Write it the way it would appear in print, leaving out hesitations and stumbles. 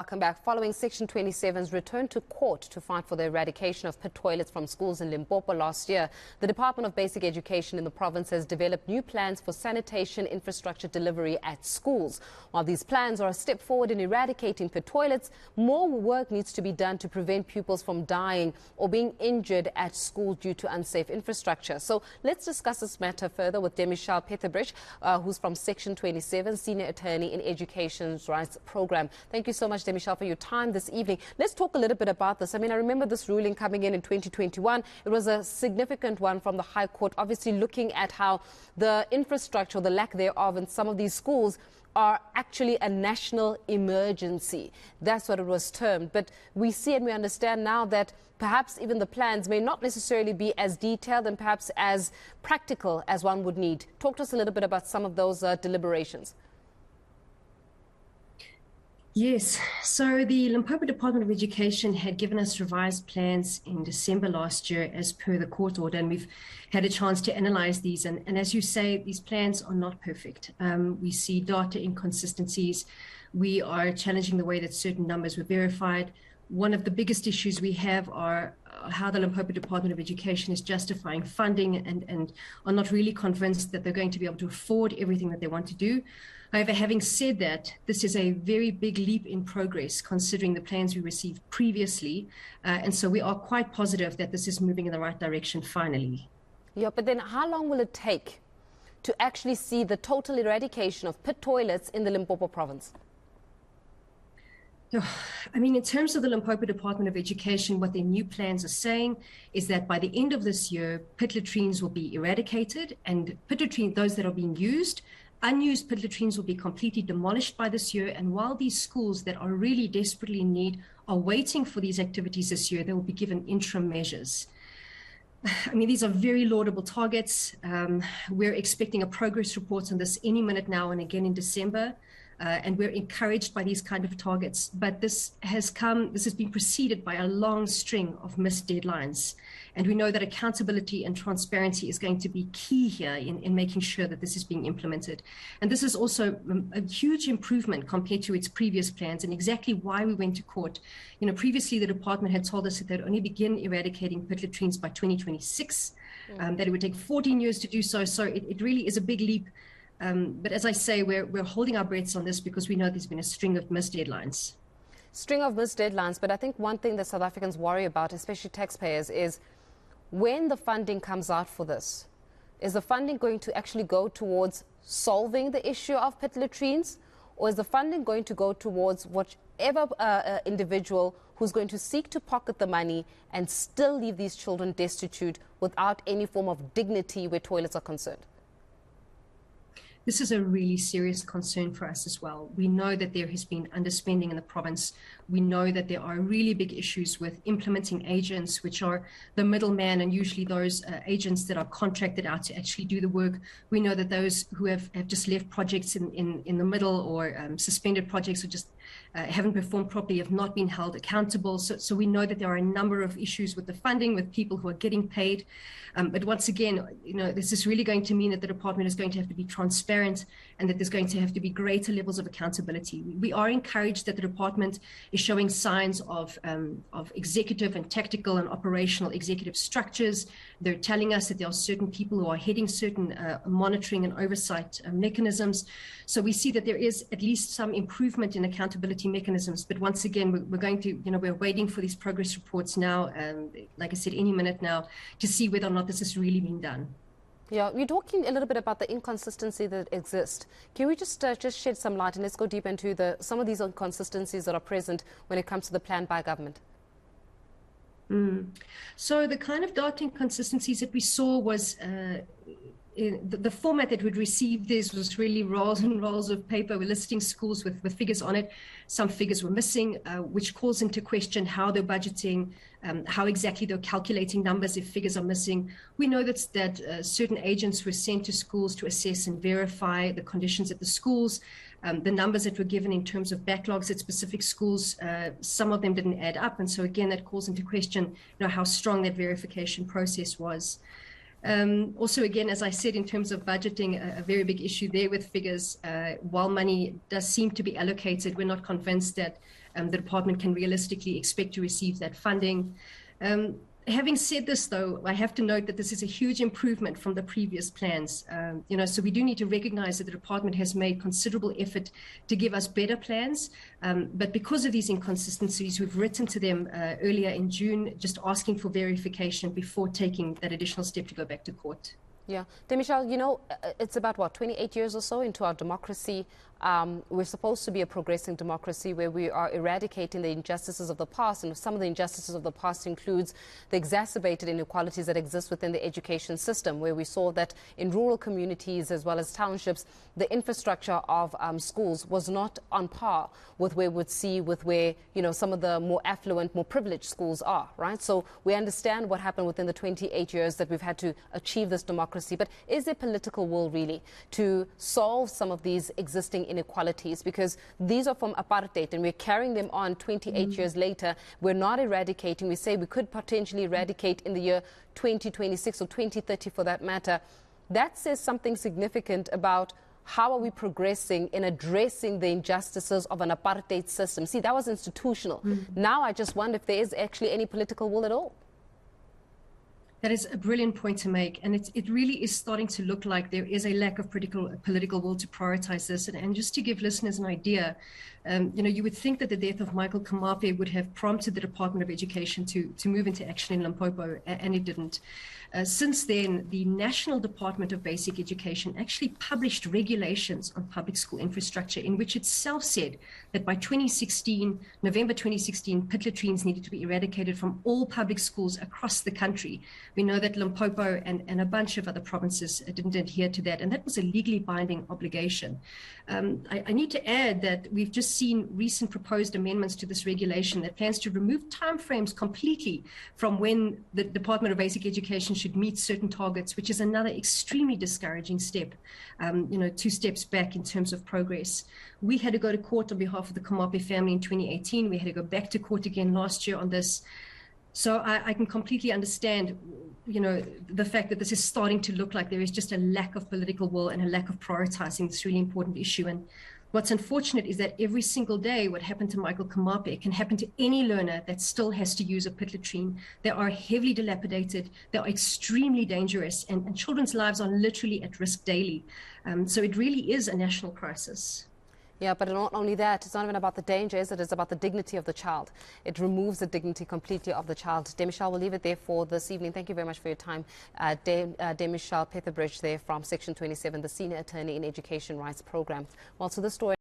Welcome back. Following Section 27's return to court to fight for the eradication of pit toilets from schools in Limpopo last year, the Department of Basic Education in the province has developed new plans for sanitation infrastructure delivery at schools. While these plans are a step forward in eradicating pit toilets, more work needs to be done to prevent pupils from dying or being injured at school due to unsafe infrastructure. So let's discuss this matter further with Demichelle Petherbridge, who's from Section 27 Senior Attorney in Education's Rights Program. Thank you so much, Demichelle, for your time this evening. Let's talk a little bit about this. I mean, I remember this ruling coming in 2021. It was a significant one from the High Court, obviously looking at how the infrastructure, the lack thereof in some of these schools are actually a national emergency. That's what it was termed. But we see and we understand now that perhaps even the plans may not necessarily be as detailed and perhaps as practical as one would need. Talk to us a little bit about some of those deliberations. Yes, so the Limpopo Department of Education had given us revised plans in December last year as per the court order, and we've had a chance to analyze these. And as you say, these plans are not perfect. We see data inconsistencies. We are challenging the way that certain numbers were verified. One of the biggest issues we have are how the Limpopo Department of Education is justifying funding and are not really convinced that they're going to be able to afford everything that they want to do. However, having said that, this is a very big leap in progress considering the plans we received previously. And so we are quite positive that this is moving in the right direction finally. Yeah, but then how long will it take to actually see the total eradication of pit toilets in the Limpopo province? I mean, in terms of the Limpopo Department of Education, what their new plans are saying is that by the end of this year, pit latrines will be eradicated, and pit latrines, those that are being used, unused pit latrines will be completely demolished by this year. And while these schools that are really desperately in need are waiting for these activities this year, they will be given interim measures. I mean, these are very laudable targets. We're expecting a progress report on this any minute now and again in December. And we're encouraged by these kind of targets. But this has been preceded by a long string of missed deadlines. And we know that accountability and transparency is going to be key here in making sure that this is being implemented. And this is also a huge improvement compared to its previous plans, and exactly why we went to court. You know, previously the department had told us that they'd only begin eradicating pit latrines by 2026, that it would take 14 years to do so. So it really is a big leap. But as I say, we're holding our breaths on this because we know there's been a string of missed deadlines. String of missed deadlines. But I think one thing that South Africans worry about, especially taxpayers, is when the funding comes out for this, is the funding going to actually go towards solving the issue of pit latrines, or is the funding going to go towards whichever individual who's going to seek to pocket the money and still leave these children destitute without any form of dignity where toilets are concerned? This is a really serious concern for us as well. We know that there has been underspending in the province. We know that there are really big issues with implementing agents, which are the middleman and usually those agents that are contracted out to actually do the work. We know that those who have just left projects in the middle or suspended projects or just haven't performed properly have not been held accountable. So we know that there are a number of issues with the funding, with people who are getting paid. But once again, you know, this is really going to mean that the department is going to have to be transparent and that there's going to have to be greater levels of accountability. We are encouraged that the department is showing signs of executive and tactical and operational executive structures. They're telling us that there are certain people who are heading certain monitoring and oversight mechanisms. So we see that there is at least some improvement in accountability mechanisms. But once again, we're going to, you know, we're waiting for these progress reports now, like I said, any minute now, to see whether or not this is really being done. Yeah, we're talking a little bit about the inconsistency that exists. Can we just shed some light and let's go deep into some of these inconsistencies that are present when it comes to the plan by government? So the kind of data inconsistencies that we saw was the format that we'd received this was really rolls and rolls of paper. We're listing schools with figures on it. Some figures were missing, which calls into question how they're budgeting, how exactly they're calculating numbers if figures are missing. We know that certain agents were sent to schools to assess and verify the conditions at the schools. The numbers that were given in terms of backlogs at specific schools, some of them didn't add up. And so again, that calls into question, you know, how strong that verification process was. Also, again, as I said, in terms of budgeting, a very big issue there with figures. While money does seem to be allocated, we're not convinced that the department can realistically expect to receive that funding. Having said this, though, I have to note that this is a huge improvement from the previous plans. So we do need to recognize that the department has made considerable effort to give us better plans. But because of these inconsistencies, we've written to them earlier in June, just asking for verification before taking that additional step to go back to court. Yeah. Demichelle, it's about, 28 years or so into our democracy. We're supposed to be a progressing democracy where we are eradicating the injustices of the past, and some of the injustices of the past includes the exacerbated inequalities that exist within the education system, where we saw that in rural communities as well as townships, the infrastructure of schools was not on par with where we'd see with where, some of the more affluent, more privileged schools are, right? So we understand what happened within the 28 years that we've had to achieve this democracy, but is there political will really to solve some of these existing inequalities? Because these are from apartheid and we're carrying them on 28 years later. We're not eradicating. We say we could potentially eradicate in the year 2026 or 2030 for that matter. That says something significant about how are we progressing in addressing the injustices of an apartheid system. See, that was institutional. Now I just wonder if there is actually any political will at all. That is a brilliant point to make, and it really is starting to look like there is a lack of political will to prioritize this. And just to give listeners an idea, you would think that the death of Michael Kamape would have prompted the Department of Education to move into action in Limpopo, and it didn't. Since then, the National Department of Basic Education actually published regulations on public school infrastructure in which itself said that by November 2016, pit latrines needed to be eradicated from all public schools across the country. We know that Limpopo and a bunch of other provinces didn't adhere to that, and that was a legally binding obligation. I need to add that we've just seen recent proposed amendments to this regulation that plans to remove timeframes completely from when the Department of Basic Education should meet certain targets, which is another extremely discouraging step, 2 steps back in terms of progress. We had to go to court on behalf of the Kamape family in 2018. We had to go back to court again last year on this. So I can completely understand, the fact that this is starting to look like there is just a lack of political will and a lack of prioritizing this really important issue. And what's unfortunate is that every single day what happened to Michael Kamape can happen to any learner that still has to use a pit latrine. They are heavily dilapidated, they are extremely dangerous, and children's lives are literally at risk daily. So it really is a national crisis. Yeah, but not only that, it's not even about the danger, is it? It's about the dignity of the child. It removes the dignity completely of the child. Demichelle, we'll leave it there for this evening. Thank you very much for your time. Demichelle Petherbridge there from Section 27, the Senior Attorney in Education Rights Program. Well, so the story